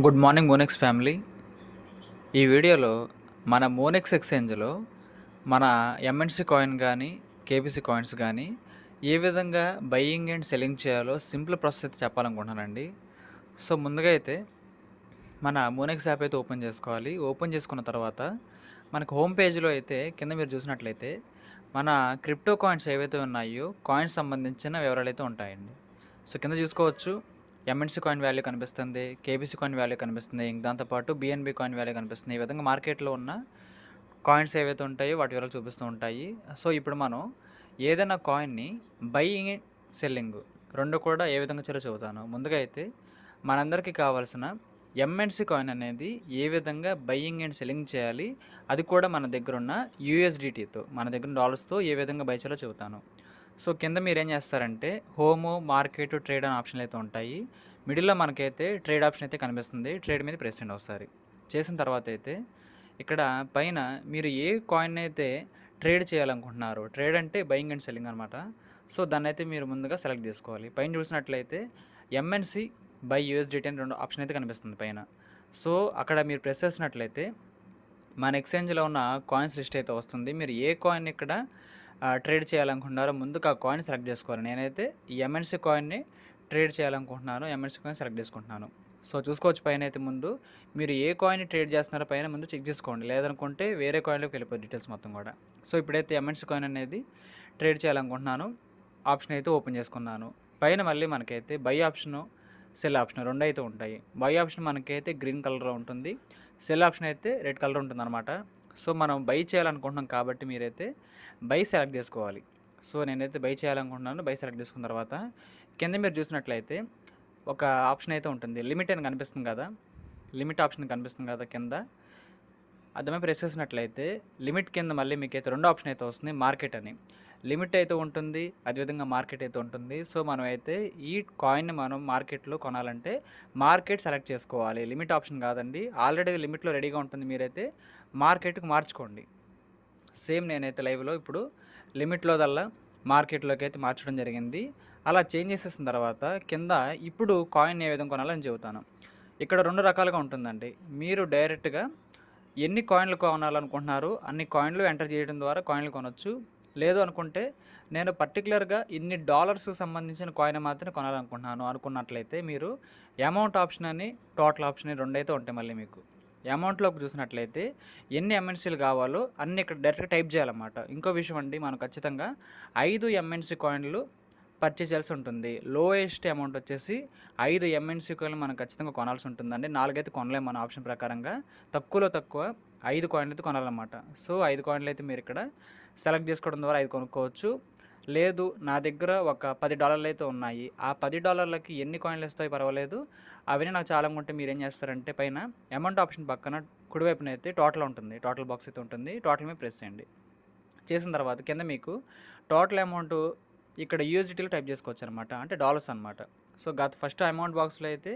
Good morning Monex family. ఈ వీడియోలో మన మోనెక్స్ ఎక్స్చేంజ్లో మన ఎంఎన్సి కాయిన్ కానీ కేబీసీ కాయిన్స్ కానీ ఏ విధంగా బయ్యింగ్ అండ్ సెల్లింగ్ చేయాలో సింపుల్ ప్రాసెస్ అయితే చెప్పాలనుకుంటున్నానండి. సో ముందుగా అయితే మన మోనెక్స్ యాప్ అయితే ఓపెన్ చేసుకోవాలి. ఓపెన్ చేసుకున్న తర్వాత మనకు హోమ్ పేజ్లో అయితే కింద మీరు చూసినట్లయితే మన క్రిప్టో కాయిన్స్ ఏవైతే ఉన్నాయో కాయిన్స్ సంబంధించిన వివరాలు అయితే ఉంటాయండి. సో కింద చూసుకోవచ్చు, ఎంఎన్సీ కాయిన్ వాల్యూ కనిపిస్తుంది, కేబీసీ కాయిన్ వాల్యూ కనిపిస్తుంది, ఇంక దాంతోపాటు బిఎన్బి కాయిన్ వాల్యూ కనిపిస్తుంది. ఈ విధంగా మార్కెట్లో ఉన్న కాయిన్స్ ఏవైతే ఉంటాయో వాటి వివరాలు చూపిస్తూ ఉంటాయి. సో ఇప్పుడు మనం ఏదైనా కాయిన్ని బయింగ్ సెల్లింగ్ రెండు కూడా ఏ విధంగా చేయాలో చెబుతాను. ముందుగా అయితే మనందరికీ కావాల్సిన ఎంఎన్సీ కాయిన్ అనేది ఏ విధంగా బయింగ్ అండ్ సెల్లింగ్ చేయాలి, అది కూడా మన దగ్గర ఉన్న యూఎస్డిటీతో, మన దగ్గర డాలర్స్తో ఏ విధంగా బై చేయాలో చెబుతాను. సో కింద మీరేం చేస్తారంటే హోము, మార్కెట్, ట్రేడ్ అనే ఆప్షన్లు అయితే ఉంటాయి. మిడిల్లో మనకైతే ట్రేడ్ ఆప్షన్ అయితే కనిపిస్తుంది. ట్రేడ్ మీద ప్రెస్ చేయండి ఒకసారి. చేసిన తర్వాత అయితే ఇక్కడ పైన మీరు ఏ కాయిన్ అయితే ట్రేడ్ చేయాలనుకుంటున్నారు, ట్రేడ్ అంటే బయింగ్ అండ్ సెల్లింగ్ అనమాట. సో దాన్ని అయితే మీరు ముందుగా సెలెక్ట్ చేసుకోవాలి. పైన చూసినట్లయితే ఎంఎన్సి బై యూఎస్డిటీ అని రెండు ఆప్షన్ అయితే కనిపిస్తుంది పైన. సో అక్కడ మీరు ప్రెస్ చేసినట్లయితే మన ఎక్స్చేంజ్లో ఉన్న కాయిన్స్ లిస్ట్ అయితే వస్తుంది. మీరు ఏ కాయిన్ ఇక్కడ ట్రేడ్ చేయాలనుకుంటున్నారో ముందుగా ఆ కాయిన్ సెలెక్ట్ చేసుకోవాలి. నేనైతే ఈ ఎంఎన్సీ కాయిన్ని ట్రేడ్ చేయాలనుకుంటున్నాను. ఎంఎన్సీ కాయిన్ సెలెక్ట్ చేసుకుంటున్నాను. సో చూసుకోవచ్చు పైన అయితే ముందు మీరు ఏ కాయిన్ ట్రేడ్ చేస్తున్నారో పైన ముందు చెక్ చేసుకోండి. లేదనుకుంటే వేరే కాయిన్లోకి వెళ్ళిపోయి డీటెయిల్స్ మొత్తం కూడా. సో ఇప్పుడైతే ఎంఎన్సీ కాయిన్ అనేది ట్రేడ్ చేయాలనుకుంటున్నాను. ఆప్షన్ అయితే ఓపెన్ చేసుకున్నాను. పైన మళ్ళీ మనకైతే బై ఆప్షను, సెల్ ఆప్షన్ రెండు అయితే ఉంటాయి. బై ఆప్షన్ మనకైతే గ్రీన్ కలర్లో ఉంటుంది, సెల్ ఆప్షన్ అయితే రెడ్ కలర్ ఉంటుందన్నమాట. సో మనం బై చేయాలనుకుంటున్నాం కాబట్టి మీరైతే బై సెలెక్ట్ చేసుకోవాలి. సో నేనైతే బై చేయాలనుకుంటున్నాను. బై సెలెక్ట్ చేసుకున్న తర్వాత కింద మీరు చూసినట్లయితే ఒక ఆప్షన్ అయితే ఉంటుంది, లిమిట్ అని కనిపిస్తుంది కదా, లిమిట్ ఆప్షన్ కనిపిస్తుంది కదా కింద. అదమే ప్రెస్ చేసినట్లయితే లిమిట్ కింద మళ్ళీ మీకైతే రెండు ఆప్షన్ అయితే వస్తుంది, మార్కెట్ అని. లిమిట్ అయితే ఉంటుంది, అదేవిధంగా మార్కెట్ అయితే ఉంటుంది. సో మనం అయితే ఈ కాయిన్ని మనం మార్కెట్లో కొనాలంటే మార్కెట్ సెలెక్ట్ చేసుకోవాలి, లిమిట్ ఆప్షన్ కాదండి. ఆల్రెడీ లిమిట్లో రెడీగా ఉంటుంది, మీరైతే మార్కెట్కి మార్చుకోండి. సేమ్ నేనైతే లైవ్లో ఇప్పుడు లిమిట్లో దల్లా మార్కెట్లోకి అయితే మార్చడం జరిగింది. అలా చేంజ్ చేసేసిన తర్వాత కింద ఇప్పుడు కాయిన్ ఏ విధంగా కొనాలని చెబుతాను. ఇక్కడ రెండు రకాలుగా ఉంటుందండి. మీరు డైరెక్ట్గా ఎన్ని కాయిన్లు కొనాలనుకుంటున్నారు అన్ని కాయిన్లు ఎంటర్ చేయడం ద్వారా కాయిన్లు కొనవచ్చు. లేదు అనుకుంటే నేను పర్టికులర్గా ఇన్ని డాలర్స్ సంబంధించిన కాయిన్ మాత్రమే కొనాలనుకుంటున్నాను అనుకున్నట్లయితే మీరు అమౌంట్ ఆప్షన్ అని టోటల్ ఆప్షన్ అని రెండైతే ఉంటాయి. మళ్ళీ మీకు అమౌంట్లోకి చూసినట్లయితే ఎన్ని ఎంఎన్సీలు కావాలో అన్ని ఇక్కడ డైరెక్ట్గా టైప్ చేయాలన్నమాట. ఇంకో విషయం అండి, మనం ఖచ్చితంగా 5 ఎంఎన్సీ కాయిన్లు పర్చేస్ చేయాల్సి ఉంటుంది. లోయెస్ట్ అమౌంట్ వచ్చేసి 5 ఎంఎన్సీ కాయిన్లు మనం ఖచ్చితంగా కొనాల్సి ఉంటుందండి. 4 అయితే కొనలేము మన ఆప్షన్ ప్రకారంగా. తక్కువలో తక్కువ 5 కాయిన్లు అయితే కొనాలన్నమాట. సో 5 కాయిన్లు అయితే మీరు ఇక్కడ సెలెక్ట్ చేసుకోవడం ద్వారా 5 కొనుక్కోవచ్చు. లేదు నా దగ్గర ఒక $10 అయితే ఉన్నాయి, ఆ $10కి ఎన్ని కాయిన్లు ఇస్తాయో పర్వాలేదు, అవన్నీ నాకు చాలా ఉంటే మీరేం చేస్తారంటే పైన అమౌంట్ ఆప్షన్ పక్కన కుడివైపున అయితే టోటల్ ఉంటుంది, టోటల్ బాక్స్ అయితే ఉంటుంది. టోటల్ మీద ప్రెస్ చేయండి. చేసిన తర్వాత కింద మీకు టోటల్ అమౌంట్ ఇక్కడ యూఎస్డిటీలో టైప్ చేసుకోవచ్చు అనమాట, అంటే డాలర్స్ అనమాట. సో ఫస్ట్ అమౌంట్ బాక్స్లో అయితే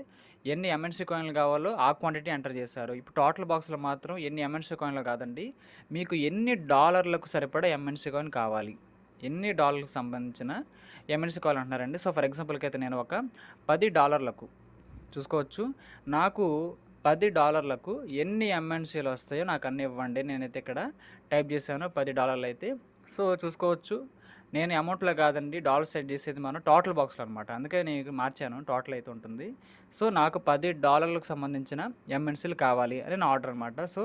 ఎన్ని ఎంఎన్సీ కాయిన్లు కావాలో ఆ క్వాంటిటీ ఎంటర్ చేశారు. ఇప్పుడు టోటల్ బాక్స్లో మాత్రం ఎన్ని ఎంఎన్సీ కాయిన్లు కాదండి, మీకు ఎన్ని డాలర్లకు సరిపడా ఎంఎన్సీ కాయిన్ కావాలి, ఎన్ని డాలర్లకు సంబంధించిన ఎంఎన్సీ కాయిన్ అంటున్నారండి. సో ఫర్ ఎగ్జాంపుల్కి అయితే నేను ఒక $10 చూసుకోవచ్చు, నాకు $10 ఎన్ని ఎంఎన్సీలు వస్తాయో నాకు అన్నీ ఇవ్వండి. నేనైతే ఇక్కడ టైప్ చేశాను $10 అయితే. సో చూసుకోవచ్చు నేను అమౌంట్లో కాదండి డాలర్ సెట్ చేసేది మనం టోటల్ బాక్స్లో అనమాట, అందుకే నేను మార్చాను, టోటల్ అయితే ఉంటుంది. సో నాకు $10లకు సంబంధించిన ఎంఎన్సీలు కావాలి అని నా ఆర్డర్ అనమాట. సో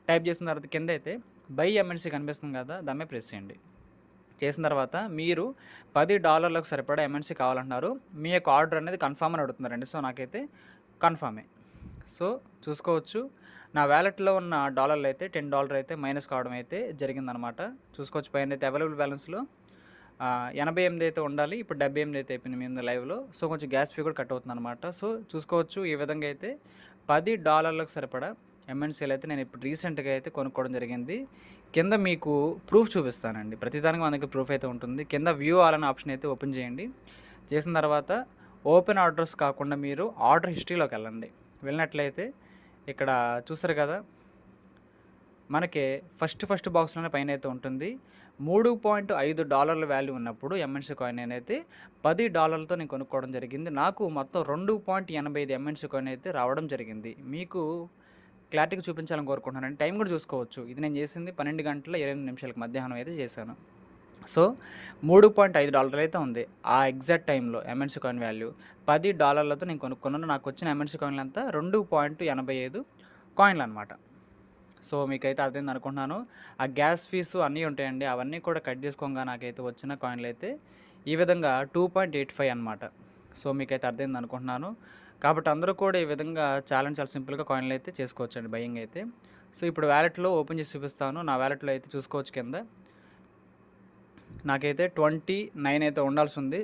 టైప్ చేసిన తర్వాత కింద అయితే బై ఎంఎన్సీ కనిపిస్తుంది కదా, దాన్ని ప్రెస్ చేయండి. చేసిన తర్వాత మీరు $10లకు సరిపడా ఎంఎన్సీ కావాలంటున్నారు, మీ యొక్క ఆర్డర్ అనేది కన్ఫామ్ అని అడుగుతున్నారండి. సో నాకైతే కన్ఫామే. సో చూసుకోవచ్చు నా వ్యాలెట్లో ఉన్న డాలర్లు అయితే $10 అయితే మైనస్ కావడం అయితే జరిగిందనమాట. చూసుకోవచ్చు పైన అయితే అవైలబుల్ బ్యాలెన్స్లో 88 అయితే ఉండాలి, ఇప్పుడు 78 అయితే అయిపోయింది మీ లైవ్లో. సో కొంచెం గ్యాస్ ఫీ కూడా కట్ అవుతుంది అనమాట. సో చూసుకోవచ్చు ఈ విధంగా అయితే $10లకు సరిపడా ఎంఎన్సీలు అయితే నేను ఇప్పుడు రీసెంట్గా అయితే కొనుక్కోవడం జరిగింది. కింద మీకు ప్రూఫ్ చూపిస్తానండి, ప్రతిదానికి మన దగ్గర ప్రూఫ్ అయితే ఉంటుంది. కింద వ్యూ ఆల్ అనే ఆప్షన్ అయితే ఓపెన్ చేయండి. చేసిన తర్వాత ఓపెన్ ఆర్డర్స్ కాకుండా మీరు ఆర్డర్ హిస్టరీలోకి వెళ్ళండి. వెళ్ళినట్లయితే ఇక్కడ చూస్తారు కదా, మనకి ఫస్ట్ బాక్స్లోనే పైన అయితే ఉంటుంది $3.5 వాల్యూ ఉన్నప్పుడు ఎంఎన్‌సీ కాయిన్ నేనైతే $10తో నేను కొనుక్కోవడం జరిగింది. నాకు మొత్తం 2.85 ఎంఎన్‌సీ కాయిన్ అయితే రావడం జరిగింది. మీకు క్లారిటీగా చూపించాలని కోరుకుంటున్నానండి. టైం కూడా చూసుకోవచ్చు. ఇది నేను చేసింది 12 గంటల 28 నిమిషాలకు మధ్యాహ్నం అయితే చేశాను. సో $3.5 అయితే ఉంది. ఆ ఎగ్జాక్ట్ టైంలో ఎంఎన్‌సీ కాయిన్ వాల్యూ $10తో నేను కొనుక్కున్నాను. నాకు వచ్చిన ఎంఎన్‌సీ కాయిన్లు అంతా 2.85 కాయిన్లు అనమాట. సో మీకైతే అర్థమైంది అనుకుంటున్నాను. ఆ గ్యాస్ ఫీసు అన్నీ ఉంటాయండి. అవన్నీ కూడా కట్ చేసుకోగా నాకైతే వచ్చిన కాయిన్లు అయితే ఈ విధంగా 2.85 అనమాట. సో మీకైతే అర్థమైంది అనుకుంటున్నాను. కాబట్టి అందరూ కూడా ఈ విధంగా చాలా సింపుల్గా కాయిన్లు అయితే చేసుకోవచ్చండి బయింగ్ అయితే. సో ఇప్పుడు వ్యాలెట్‌లో ఓపెన్ చేసి చూపిస్తాను. నా వ్యాలెట్‌లో అయితే చూసుకోవచ్చు కింద. నాకైతే 29 అయితే ఉండాల్సి ఉంది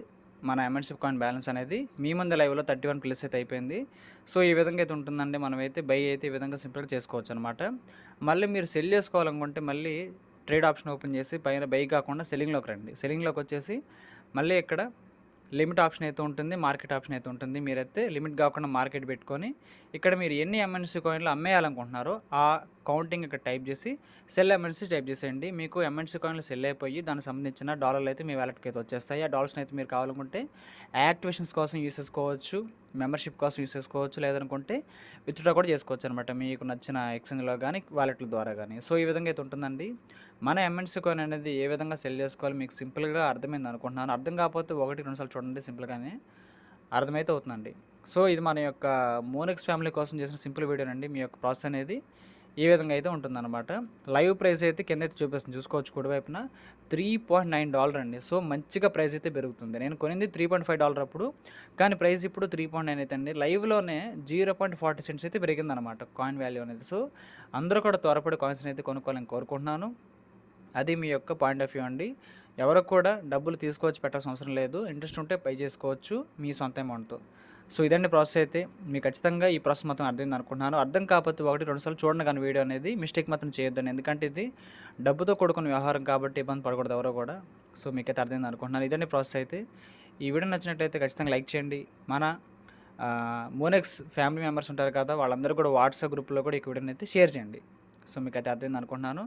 మన ఎంఎన్‌సీ కాయిన్ బ్యాలెన్స్ అనేది. మీ ముందు లైవ్‌లో 31 ప్లస్ అయితే అయిపోయింది. సో ఈ విధంగా అయితే ఉంటుందండి. మనమైతే బై అయితే ఈ విధంగా సింపుల్‌గా చేసుకోవచ్చు అనమాట. మళ్ళీ మీరు సెల్ చేసుకోవాలనుకుంటే మళ్ళీ ట్రేడ్ ఆప్షన్ ఓపెన్ చేసి పైన బై కాకుండా సెల్లింగ్‌లోకి రండి. సెల్లింగ్‌లోకి వచ్చేసి మళ్ళీ ఇక్కడ లిమిట్ ఆప్షన్ అయితే ఉంటుంది, మార్కెట్ ఆప్షన్ అయితే ఉంటుంది. మీరైతే లిమిట్ కాకుండా మార్కెట్ పెట్టుకొని ఇక్కడ మీరు ఎన్ని ఎంఎన్‌సీ కాయిన్లు అమ్మేయాలనుకుంటున్నారో ఆ కౌంటింగ్ ఇక్కడ టైప్ చేసి సెల్ ఎంఎన్‌సీ టైప్ చేసేయండి. మీకు ఎంఎన్‌సీ కాయిన్లు సెల్ అయిపోయి దానికి సంబంధించిన డాలర్లు అయితే మీ వ్యాలెట్కి అయితే వచ్చేస్తాయి. ఆ డాలర్స్ని అయితే మీరు కావాలనుకుంటే యాక్టివేషన్స్ కోసం యూస్ చేసుకోవచ్చు, మెంబర్షిప్ కోసం యూస్ చేసుకోవచ్చు, లేదనుకుంటే విత్డ్రా కూడా చేసుకోవచ్చు అనమాట మీకు నచ్చిన ఎక్స్చేంజ్లో కానీ వాలెట్ల ద్వారా కానీ. సో ఈ విధంగా అయితే ఉంటుందండి. మన ఎంఎన్‌సీ కాయిన్ అనేది ఏ విధంగా సెల్ చేసుకోవాలి మీకు సింపుల్గా అర్థమైంది అనుకుంటున్నాను. అర్థం కాకపోతే 1, 2 సార్లు చూడండి, సింపుల్గానే అర్థమైతే అవుతుందండి. సో ఇది మన యొక్క మోనెక్స్ ఫ్యామిలీ కోసం చేసిన సింపుల్ వీడియోనండి. మీ యొక్క ప్రాసెస్ అనేది ఈ విధంగా అయితే ఉంటుందన్నమాట. లైవ్ ప్రైస్ అయితే కింద అయితే చూపిస్తుంది, చూసుకోవచ్చు కుడివైపున $3.9 అండి. సో మంచిగా ప్రైస్ అయితే పెరుగుతుంది. నేను కొనింది $3.5 అప్పుడు, కానీ ప్రైస్ ఇప్పుడు 3.9 అయితే అండి. లైవ్లోనే 0.40 సెంట్స్ అయితే పెరిగిందనమాట కాయిన్ వాల్యూ అనేది. సో అందరూ కూడా త్వరపడి కాయిన్స్ని అయితే కొనుక్కోవాలని కోరుకుంటున్నాను. అది మీ యొక్క పాయింట్ ఆఫ్ వ్యూ అండి. ఎవరికి కూడా డబ్బులు తీసుకొచ్చి పెట్టాల్సిన అవసరం లేదు. ఇంట్రెస్ట్ ఉంటే పే చేసుకోవచ్చు మీ సొంత అమౌంట్‌తో. సో ఇదండి ప్రాసెస్ అయితే. మీకు ఖచ్చితంగా ఈ ప్రాసెస్ మొత్తం అర్థమైంది అనుకుంటున్నాను. అర్థం కాకపోతే 1, 2 సార్లు చూడండి కానీ వీడియో అనేది మిస్టేక్ మాత్రం చేయొద్దండి. ఎందుకంటే ఇది డబ్బుతో కూడుకున్న వ్యవహారం కాబట్టి ఇబ్బంది పడకూడదు ఎవరో కూడా. సో మీకైతే అర్థమైంది అనుకుంటున్నాను. ఇదండి ప్రాసెస్ అయితే. ఈ వీడియో నచ్చినట్లయితే ఖచ్చితంగా లైక్ చేయండి. మన మోనెక్స్ ఫ్యామిలీ మెంబర్స్ ఉంటారు కదా, వాళ్ళందరూ కూడా వాట్సాప్ గ్రూప్‌లో కూడా ఈ వీడియోని అయితే షేర్ చేయండి. సో మీకైతే అర్థమైంది అనుకుంటున్నాను.